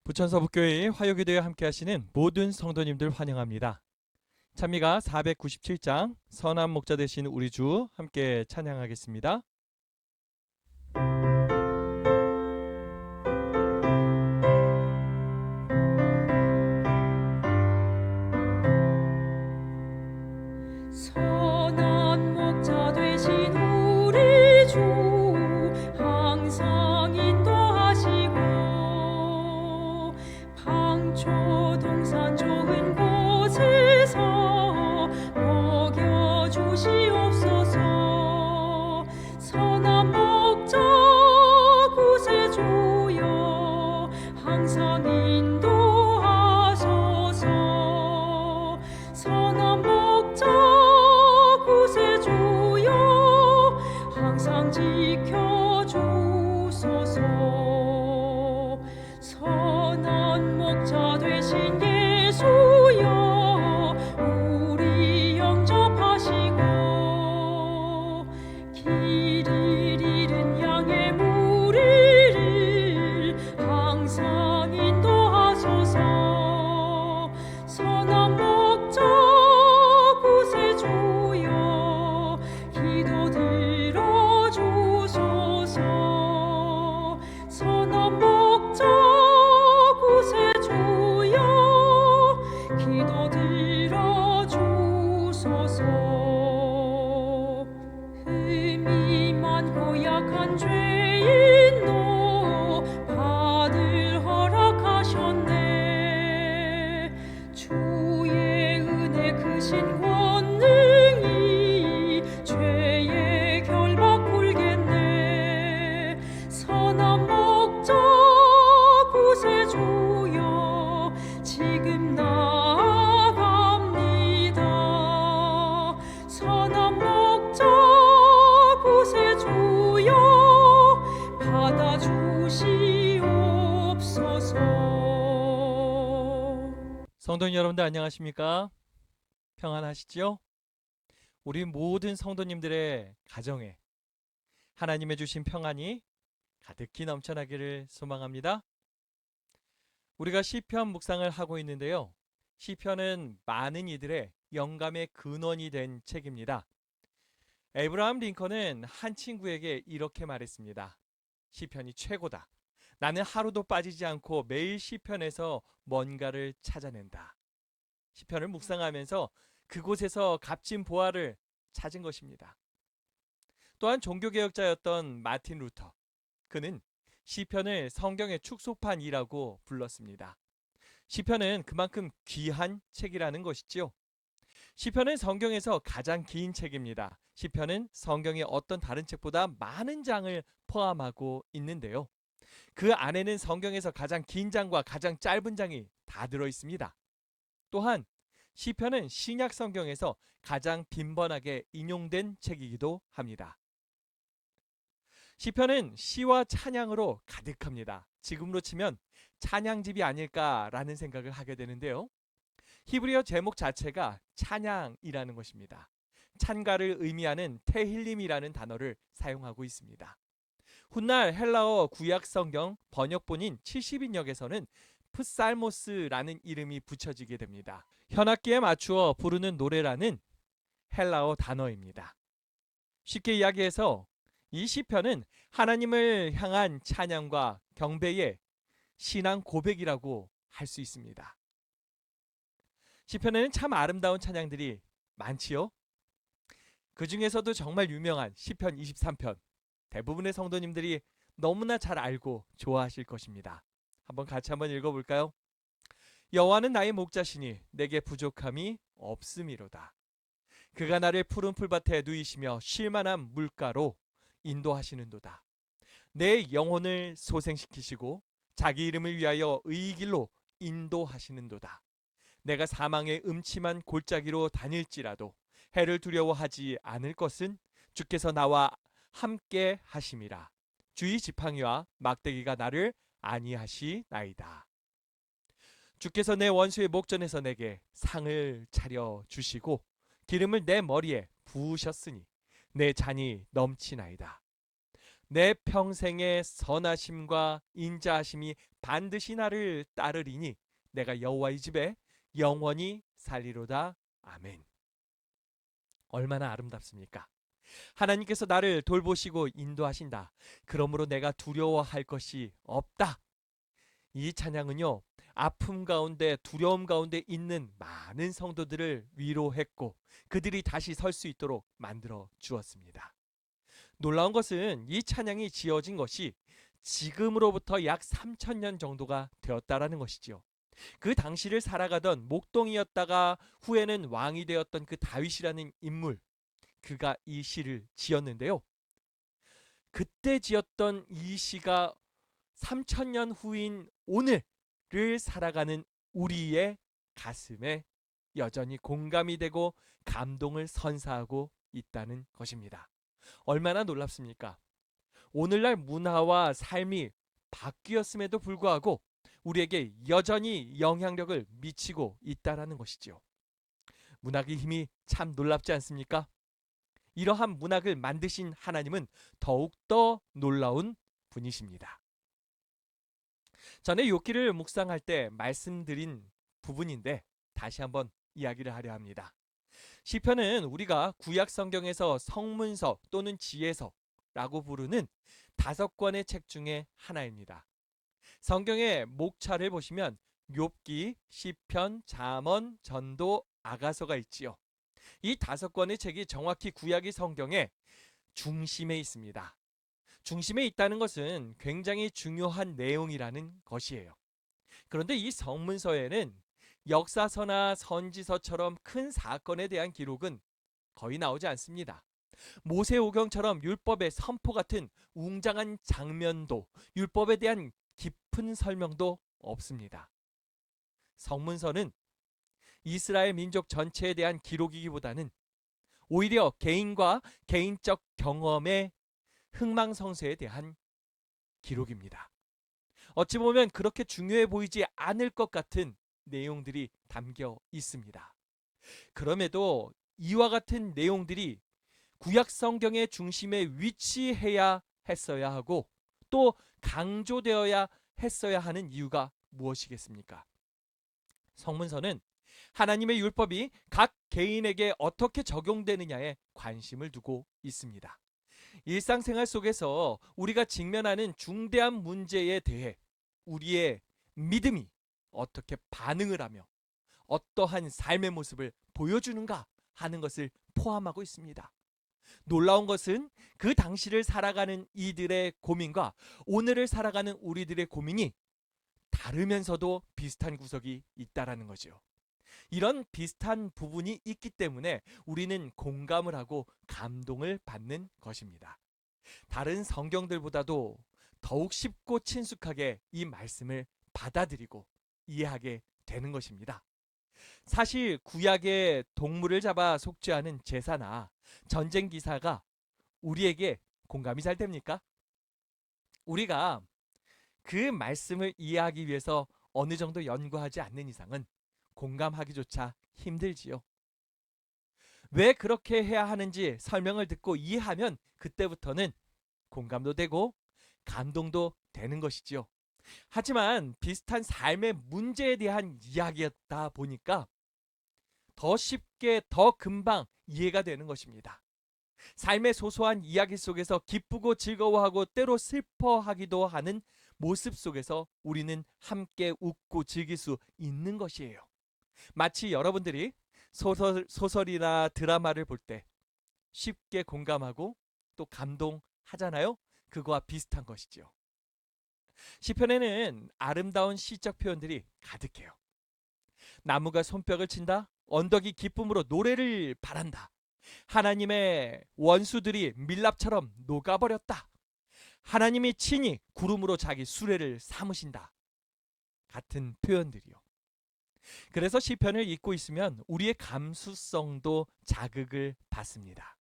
부천서북교회의 화요기도에 함께하시는 모든 성도님들 환영합니다. 찬미가 497장 선한 목자 되신 우리 주 함께 찬양하겠습니다. 선한 목자 되신 우리 주 항상 인도하시고 방초 동산 좋은 곳에서 먹여주시옵소서. 선한 목자 구세주여 항상 인도하소서. 선한 목자 구세주여 항상 지켜주소서. 선한 목자 되신 예수여 우리 영접하시고 길을 잃은 양의 무리를 항상 인도하소서. 선한 목자 구세주여 기도 들어주소서. 선한 목자 구세주여 기도 들어주소서. 흠이 많고 약한 죄인도 받을 허락하셨네. 주의 은혜 크신 권능이 죄의 결박 풀겠네. 선한 목자 구세주여 지금 나아갑니다. 선한 목자 구세주여 받아주시옵소서. 성도님 여러분들 안녕하십니까? 평안하시죠? 우리 모든 성도님들의 가정에 하나님의 주신 평안이 가득히 넘쳐나기를 소망합니다. 우리가 시편 묵상을 하고 있는데요. 시편은 많은 이들의 영감의 근원이 된 책입니다. 에브라함 링컨은 한 친구에게 이렇게 말했습니다. 시편이 최고다. 나는 하루도 빠지지 않고 매일 시편에서 뭔가를 찾아낸다. 시편을 묵상하면서 그곳에서 값진 보화를 찾은 것입니다. 또한 종교개혁자였던 마틴 루터. 그는 시편을 성경의 축소판이라고 불렀습니다. 시편은 그만큼 귀한 책이라는 것이지요. 시편은 성경에서 가장 긴 책입니다. 시편은 성경의 어떤 다른 책보다 많은 장을 포함하고 있는데요. 그 안에는 성경에서 가장 긴 장과 가장 짧은 장이 다 들어 있습니다. 또한 시편은 신약 성경에서 가장 빈번하게 인용된 책이기도 합니다. 시편은 시와 찬양으로 가득합니다. 지금으로 치면 찬양집이 아닐까라는 생각을 하게 되는데요. 히브리어 제목 자체가 찬양이라는 것입니다. 찬가를 의미하는 테힐림이라는 단어를 사용하고 있습니다. 훗날 헬라어 구약 성경 번역본인 70인역에서는 프살모스라는 이름이 붙여지게 됩니다. 현악기에 맞추어 부르는 노래라는 헬라어 단어입니다. 쉽게 이야기해서 이 시편은 하나님을 향한 찬양과 경배의 신앙 고백이라고 할 수 있습니다. 시편에는 참 아름다운 찬양들이 많지요. 그 중에서도 정말 유명한 시편 23편, 대부분의 성도님들이 너무나 잘 알고 좋아하실 것입니다. 같이 한번 읽어볼까요? 여호와는 나의 목자시니 내게 부족함이 없음이로다. 그가 나를 푸른 풀밭에 누이시며 쉴만한 물가로 인도하시는도다. 내 영혼을 소생시키시고 자기 이름을 위하여 의의 길로 인도하시는도다. 내가 사망의 음침한 골짜기로 다닐지라도 해를 두려워하지 않을 것은 주께서 나와 함께 하심이라. 주의 지팡이와 막대기가 나를 안위하시나이다. 주께서 내 원수의 목전에서 내게 상을 차려 주시고 기름을 내 머리에 부으셨으니 내 잔이 넘치나이다. 내 평생의 선하심과 인자하심이 반드시 나를 따르리니 내가 여호와의 집에 영원히 살리로다. 아멘. 얼마나 아름답습니까? 하나님께서 나를 돌보시고 인도하신다. 그러므로 내가 두려워할 것이 없다. 이 찬양은요, 아픔 가운데 두려움 가운데 있는 많은 성도들을 위로했고 그들이 다시 설 수 있도록 만들어 주었습니다. 놀라운 것은 이 찬양이 지어진 것이 지금으로부터 약 3000년 정도가 되었다라는 것이지요. 그 당시를 살아가던 목동이었다가 후에는 왕이 되었던 그 다윗이라는 인물, 그가 이 시를 지었는데요. 그때 지었던 이 시가 3000년 후인 오늘을 살아가는 우리의 가슴에 여전히 공감이 되고 감동을 선사하고 있다는 것입니다. 얼마나 놀랍습니까? 오늘날 문화와 삶이 바뀌었음에도 불구하고 우리에게 여전히 영향력을 미치고 있다라는 것이지요. 문학의 힘이 참 놀랍지 않습니까? 이러한 문학을 만드신 하나님은 더욱더 놀라운 분이십니다. 전에 욥기를 묵상할 때 말씀드린 부분인데 다시 한번 이야기를 하려 합니다. 시편은 우리가 구약 성경에서 성문서 또는 지혜서라고 부르는 5권의 책 중에 하나입니다. 성경의 목차를 보시면 욥기, 시편, 잠언, 전도, 아가서가 있지요. 이 5권의 책이 정확히 구약의 성경의 중심에 있습니다. 중심에 있다는 것은 굉장히 중요한 내용이라는 것이에요. 그런데 이 성문서에는 역사서나 선지서처럼 큰 사건에 대한 기록은 거의 나오지 않습니다. 모세오경처럼 율법의 선포 같은 웅장한 장면도, 율법에 대한 깊은 설명도 없습니다. 성문서는 이스라엘 민족 전체에 대한 기록이기보다는 오히려 개인과 개인적 경험의 흥망성쇠에 대한 기록입니다. 어찌 보면 그렇게 중요해 보이지 않을 것 같은 내용들이 담겨 있습니다. 그럼에도 이와 같은 내용들이 구약 성경의 중심에 위치해야 했어야 하고 또 강조되어야 했어야 하는 이유가 무엇이겠습니까? 성문서는 하나님의 율법이 각 개인에게 어떻게 적용되느냐에 관심을 두고 있습니다. 일상생활 속에서 우리가 직면하는 중대한 문제에 대해 우리의 믿음이 어떻게 반응을 하며 어떠한 삶의 모습을 보여주는가 하는 것을 포함하고 있습니다. 놀라운 것은 그 당시를 살아가는 이들의 고민과 오늘을 살아가는 우리들의 고민이 다르면서도 비슷한 구석이 있다라는 거죠. 이런 비슷한 부분이 있기 때문에 우리는 공감을 하고 감동을 받는 것입니다. 다른 성경들보다도 더욱 쉽고 친숙하게 이 말씀을 받아들이고 이해하게 되는 것입니다. 사실 구약의 동물을 잡아 속죄하는 제사나 전쟁 기사가 우리에게 공감이 잘 됩니까? 우리가 그 말씀을 이해하기 위해서 어느 정도 연구하지 않는 이상은 공감하기조차 힘들지요. 왜 그렇게 해야 하는지 설명을 듣고 이해하면 그때부터는 공감도 되고 감동도 되는 것이지요. 하지만 비슷한 삶의 문제에 대한 이야기였다 보니까 더 쉽게 더 금방 이해가 되는 것입니다. 삶의 소소한 이야기 속에서 기쁘고 즐거워하고 때로 슬퍼하기도 하는 모습 속에서 우리는 함께 웃고 즐길 수 있는 것이에요. 마치 여러분들이 소설이나 드라마를 볼 때 쉽게 공감하고 또 감동하잖아요. 그거와 비슷한 것이지요. 시편에는 아름다운 시적 표현들이 가득해요. 나무가 손뼉을 친다. 언덕이 기쁨으로 노래를 바란다. 하나님의 원수들이 밀랍처럼 녹아버렸다. 하나님이 친히 구름으로 자기 수레를 삼으신다. 같은 표현들이요. 그래서 시편을 읽고 있으면 우리의 감수성도 자극을 받습니다.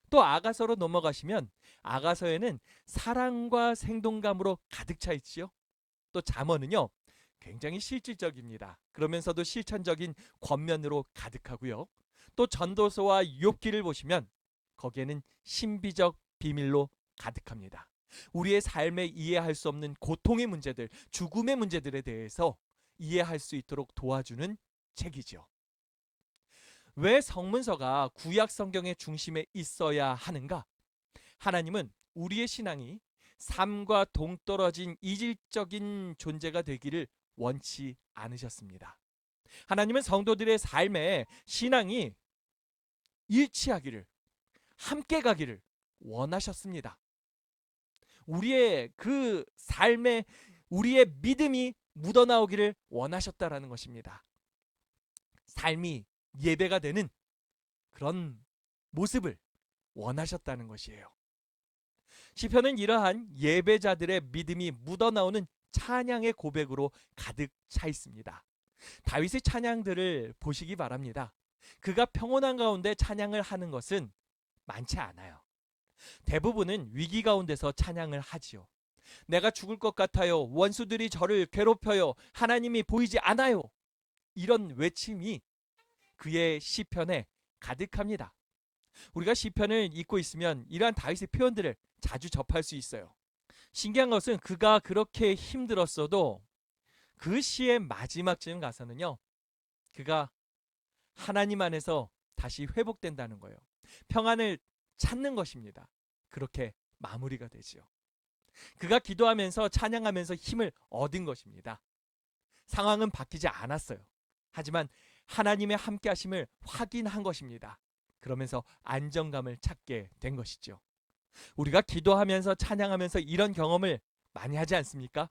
또 아가서로 넘어가시면 아가서에는 사랑과 생동감으로 가득 차 있지요. 또 잠언은요. 굉장히 실질적입니다. 그러면서도 실천적인 권면으로 가득하고요. 또 전도서와 욥기를 보시면 거기에는 신비적 비밀로 가득합니다. 우리의 삶에 이해할 수 없는 고통의 문제들, 죽음의 문제들에 대해서 이해할 수 있도록 도와주는 책이죠. 왜 성문서가 구약 성경의 중심에 있어야 하는가? 하나님은 우리의 신앙이 삶과 동떨어진 이질적인 존재가 되기를 원치 않으셨습니다. 하나님은 성도들의 삶에 신앙이 일치하기를, 함께 가기를 원하셨습니다. 우리의 그 삶에 우리의 믿음이 묻어나오기를 원하셨다라는 것입니다. 삶이 예배가 되는 그런 모습을 원하셨다는 것이에요. 시편은 이러한 예배자들의 믿음이 묻어나오는 찬양의 고백으로 가득 차 있습니다. 다윗의 찬양들을 보시기 바랍니다. 그가 평온한 가운데 찬양을 하는 것은 많지 않아요. 대부분은 위기 가운데서 찬양을 하지요. 내가 죽을 것 같아요. 원수들이 저를 괴롭혀요. 하나님이 보이지 않아요. 이런 외침이 그의 시편에 가득합니다. 우리가 시편을 읽고 있으면 이러한 다윗의 표현들을 자주 접할 수 있어요. 신기한 것은 그가 그렇게 힘들었어도 그 시의 마지막쯤 가서는요, 그가 하나님 안에서 다시 회복된다는 거예요. 평안을 찾는 것입니다. 그렇게 마무리가 되지요. 그가 기도하면서 찬양하면서 힘을 얻은 것입니다. 상황은 바뀌지 않았어요. 하지만 하나님의 함께 하심을 확인한 것입니다. 그러면서 안정감을 찾게 된 것이죠. 우리가 기도하면서 찬양하면서 이런 경험을 많이 하지 않습니까?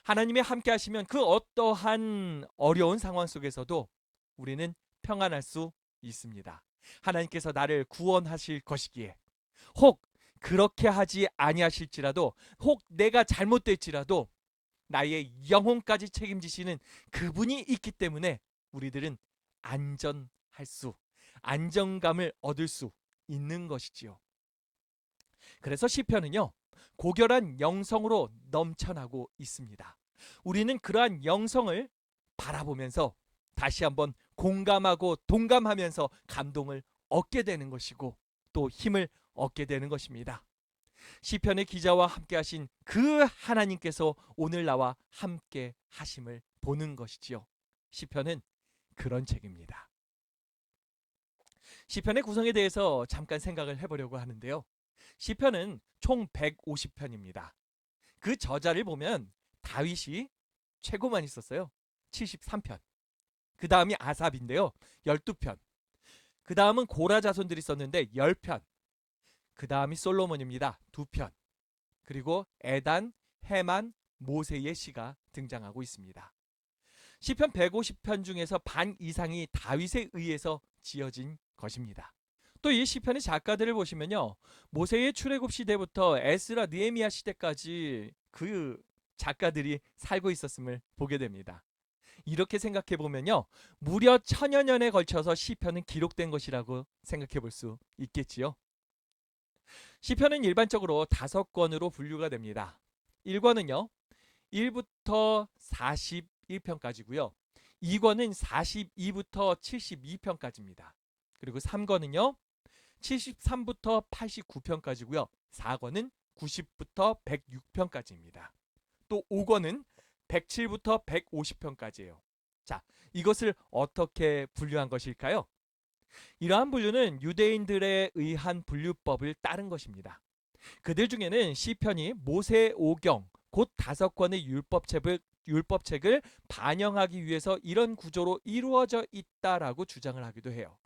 하나님의 함께 하시면 그 어떠한 어려운 상황 속에서도 우리는 평안할 수 있습니다. 하나님께서 나를 구원하실 것이기에, 혹 그렇게 하지 아니하실지라도, 혹 내가 잘못될지라도 나의 영혼까지 책임지시는 그분이 있기 때문에 우리들은 안정감을 얻을 수 있는 것이지요. 그래서 시편은요, 고결한 영성으로 넘쳐나고 있습니다. 우리는 그러한 영성을 바라보면서 다시 한번 공감하고 동감하면서 감동을 얻게 되는 것이고 또 힘을 얻게 되는 것입니다. 시편의 기자와 함께 하신 그 하나님께서 오늘 나와 함께 하심을 보는 것이지요. 시편은 그런 책입니다. 시편의 구성에 대해서 잠깐 생각을 해보려고 하는데요. 시편은 총 150편입니다. 그 저자를 보면 다윗이 최고 많이 썼어요. 73편. 그 다음이 아삽인데요. 12편. 그 다음은 고라 자손들이 썼는데 10편. 그 다음이 솔로몬입니다. 2편. 그리고 에단, 헤만, 모세의 시가 등장하고 있습니다. 시편 150편 중에서 반 이상이 다윗에 의해서 지어진 것입니다. 또 이 시편의 작가들을 보시면요, 모세의 출애굽 시대부터 에스라 느헤미야 시대까지 그 작가들이 살고 있었음을 보게 됩니다. 이렇게 생각해 보면요, 무려 1000여 년에 걸쳐서 시편은 기록된 것이라고 생각해 볼 수 있겠지요. 시편은 일반적으로 5권으로 분류가 됩니다. 1권은요 1부터 41편까지고요. 2권은 42부터 72편까지입니다. 그리고 3권은요 73부터 89편까지고요. 4권은 90부터 106편까지입니다. 또 5권은 107부터 150편까지예요. 자, 이것을 어떻게 분류한 것일까요? 이러한 분류는 유대인들에 의한 분류법을 따른 것입니다. 그들 중에는 시편이 모세 오경, 곧 5권의 율법책을 반영하기 위해서 이런 구조로 이루어져 있다라고 주장을 하기도 해요.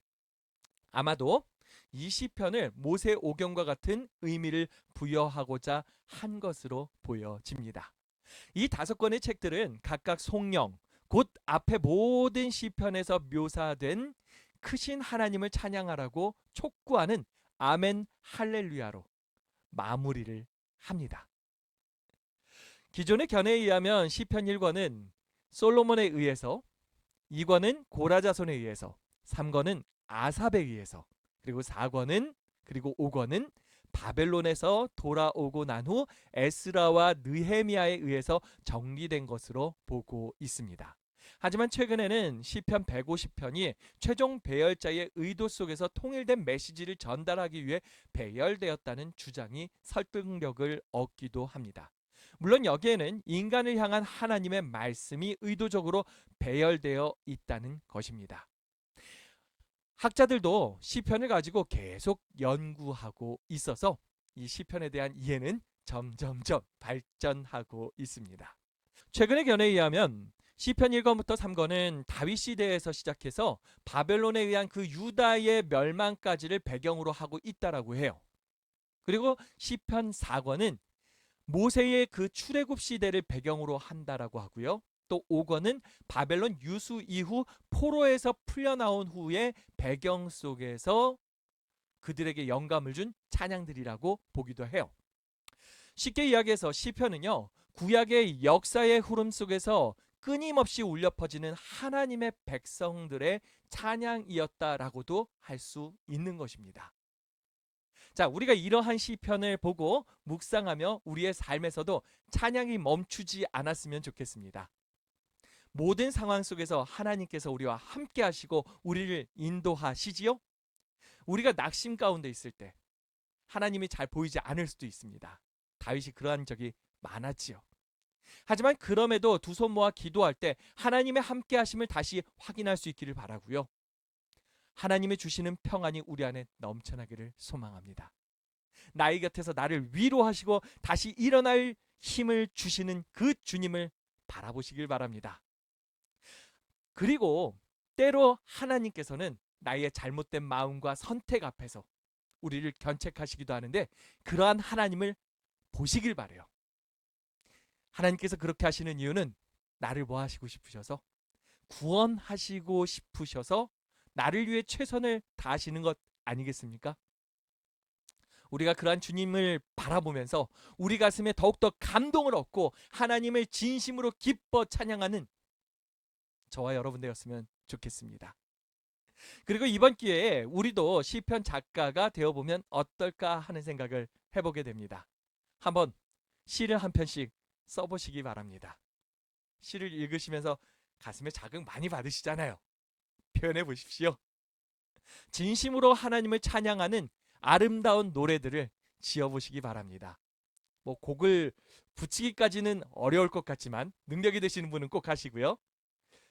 아마도 이 시편을 모세 오경과 같은 의미를 부여하고자 한 것으로 보여집니다. 이 5권의 책들은 각각 송영, 곧 앞에 모든 시편에서 묘사된 크신 하나님을 찬양하라고 촉구하는 아멘 할렐루야로 마무리를 합니다. 기존의 견해에 의하면 시편 1권은 솔로몬에 의해서, 2권은 고라 자손에 의해서, 3권은 아삽에 의해서, 그리고 4권은 그리고 5권은 바벨론에서 돌아오고 난 후 에스라와 느헤미야에 의해서 정리된 것으로 보고 있습니다. 하지만 최근에는 시편 150편이 최종 배열자의 의도 속에서 통일된 메시지를 전달하기 위해 배열되었다는 주장이 설득력을 얻기도 합니다. 물론 여기에는 인간을 향한 하나님의 말씀이 의도적으로 배열되어 있다는 것입니다. 학자들도 시편을 가지고 계속 연구하고 있어서 이 시편에 대한 이해는 점점점 발전하고 있습니다. 최근의 견해에 의하면 시편 1권부터 3권은 다윗 시대에서 시작해서 바벨론에 의한 그 유다의 멸망까지를 배경으로 하고 있다라고 해요. 그리고 시편 4권은 모세의 그 출애굽 시대를 배경으로 한다라고 하고요. 또 5권은 바벨론 유수 이후 포로에서 풀려나온 후의 배경 속에서 그들에게 영감을 준 찬양들이라고 보기도 해요. 쉽게 이야기해서 시편은요, 구약의 역사의 흐름 속에서 끊임없이 울려 퍼지는 하나님의 백성들의 찬양이었다라고도 할 수 있는 것입니다. 자, 우리가 이러한 시편을 보고 묵상하며 우리의 삶에서도 찬양이 멈추지 않았으면 좋겠습니다. 모든 상황 속에서 하나님께서 우리와 함께 하시고 우리를 인도하시지요? 우리가 낙심 가운데 있을 때 하나님이 잘 보이지 않을 수도 있습니다. 다윗이 그러한 적이 많았지요. 하지만 그럼에도 두 손 모아 기도할 때 하나님의 함께 하심을 다시 확인할 수 있기를 바라고요. 하나님이 주시는 평안이 우리 안에 넘쳐나기를 소망합니다. 나의 곁에서 나를 위로하시고 다시 일어날 힘을 주시는 그 주님을 바라보시길 바랍니다. 그리고 때로 하나님께서는 나의 잘못된 마음과 선택 앞에서 우리를 견책하시기도 하는데 그러한 하나님을 보시길 바래요. 하나님께서 그렇게 하시는 이유는 나를 뭐 하시고 싶으셔서, 구원하시고 싶으셔서 나를 위해 최선을 다하시는 것 아니겠습니까? 우리가 그러한 주님을 바라보면서 우리 가슴에 더욱더 감동을 얻고 하나님을 진심으로 기뻐 찬양하는 저와 여러분 되었으면 좋겠습니다. 그리고 이번 기회에 우리도 시편 작가가 되어보면 어떨까 하는 생각을 해보게 됩니다. 한번 시를 한 편씩 써보시기 바랍니다. 시를 읽으시면서 가슴에 자극 많이 받으시잖아요. 표현해 보십시오. 진심으로 하나님을 찬양하는 아름다운 노래들을 지어보시기 바랍니다. 뭐 곡을 붙이기까지는 어려울 것 같지만 능력이 되시는 분은 꼭 하시고요.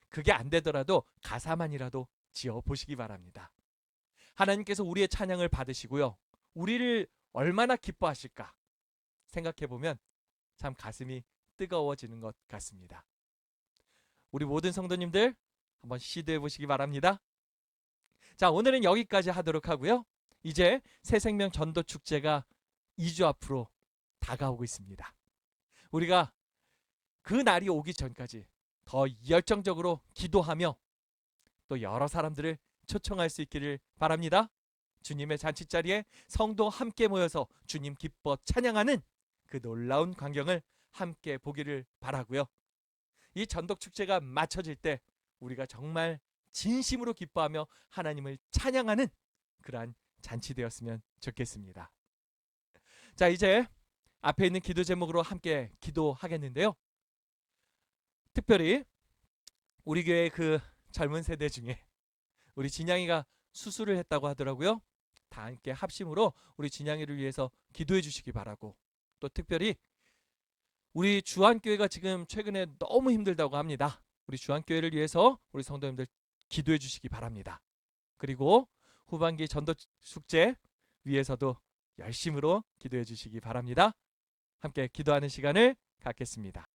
그게 안 되더라도 가사만이라도 지어보시기 바랍니다. 하나님께서 우리의 찬양을 받으시고요. 우리를 얼마나 기뻐하실까 생각해보면 참 가슴이 뜨거워지는 것 같습니다. 우리 모든 성도님들 한번 시도해 보시기 바랍니다. 자, 오늘은 여기까지 하도록 하고요. 이제 새생명 전도 축제가 2주 앞으로 다가오고 있습니다. 우리가 그 날이 오기 전까지 더 열정적으로 기도하며 또 여러 사람들을 초청할 수 있기를 바랍니다. 주님의 잔치자리에 성도 함께 모여서 주님 기뻐 찬양하는 그 놀라운 광경을 함께 보기를 바라고요. 이 전독축제가 마쳐질 때 우리가 정말 진심으로 기뻐하며 하나님을 찬양하는 그러한 잔치 되었으면 좋겠습니다. 자, 이제 앞에 있는 기도 제목으로 함께 기도하겠는데요. 특별히 우리 교회 그 젊은 세대 중에 우리 진양이가 수술을 했다고 하더라고요. 다 함께 합심으로 우리 진양이를 위해서 기도해 주시기 바라고, 또 특별히 우리 주한교회가 지금 최근에 너무 힘들다고 합니다. 우리 주한교회를 위해서 우리 성도님들 기도해 주시기 바랍니다. 그리고 후반기 전도 숙제 위해서도 열심으로 기도해 주시기 바랍니다. 함께 기도하는 시간을 갖겠습니다.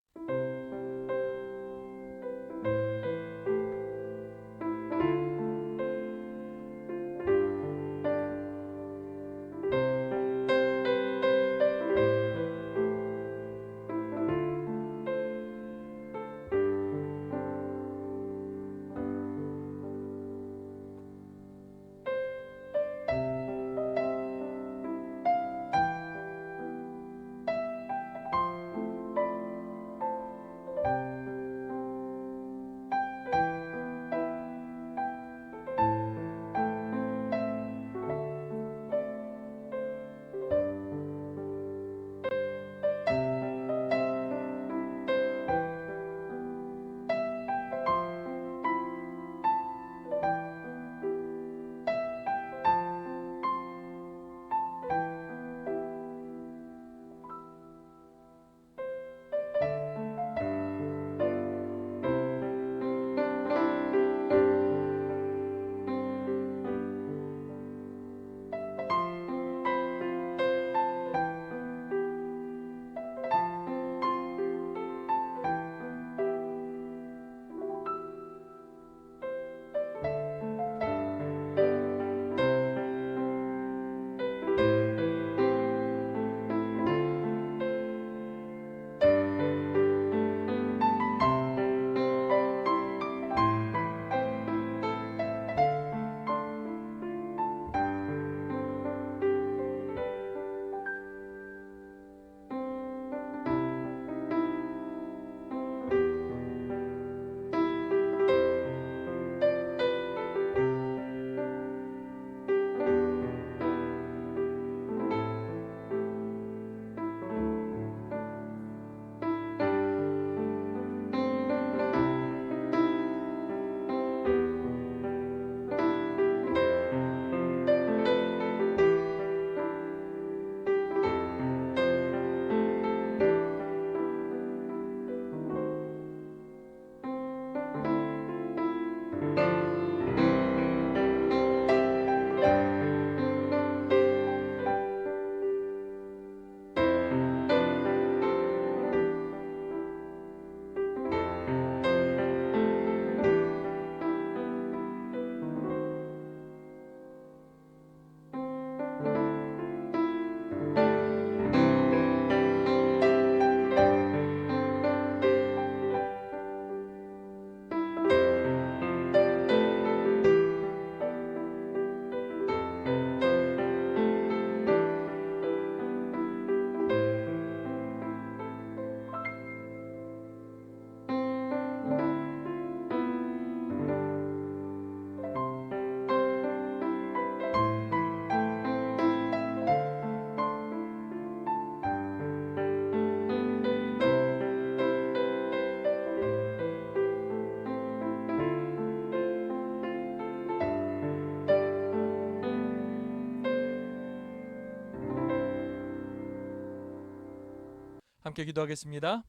함께 기도하겠습니다.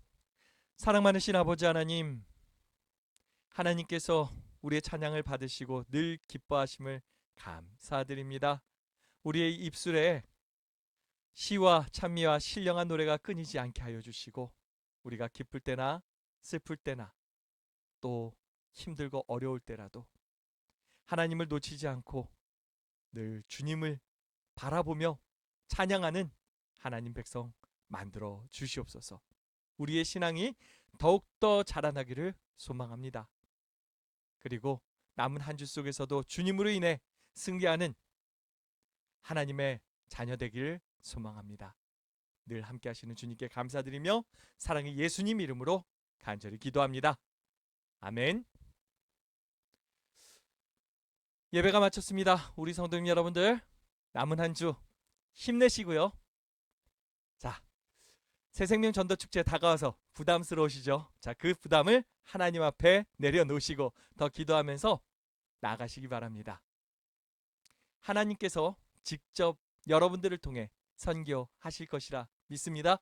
사랑 많으신 아버지 하나님, 하나님께서 우리의 찬양을 받으시고 늘 기뻐하심을 감사드립니다. 우리의 입술에 시와 찬미와 신령한 노래가 끊이지 않게 하여 주시고, 우리가 기쁠 때나 슬플 때나 또 힘들고 어려울 때라도 하나님을 놓치지 않고 늘 주님을 바라보며 찬양하는 하나님 백성 만들어 주시옵소서. 우리의 신앙이 더욱더 자라나기를 소망합니다. 그리고 남은 한 주 속에서도 주님으로 인해 승리하는 하나님의 자녀 되기를 소망합니다. 늘 함께 하시는 주님께 감사드리며 사랑의 예수님 이름으로 간절히 기도합니다. 아멘. 예배가 마쳤습니다. 우리 성도님 여러분들, 남은 한 주 힘내시고요. 자, 새생명 전도축제 다가와서 부담스러우시죠? 자, 그 부담을 하나님 앞에 내려놓으시고 더 기도하면서 나아가시기 바랍니다. 하나님께서 직접 여러분들을 통해 선교하실 것이라 믿습니다.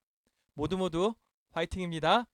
모두 화이팅입니다.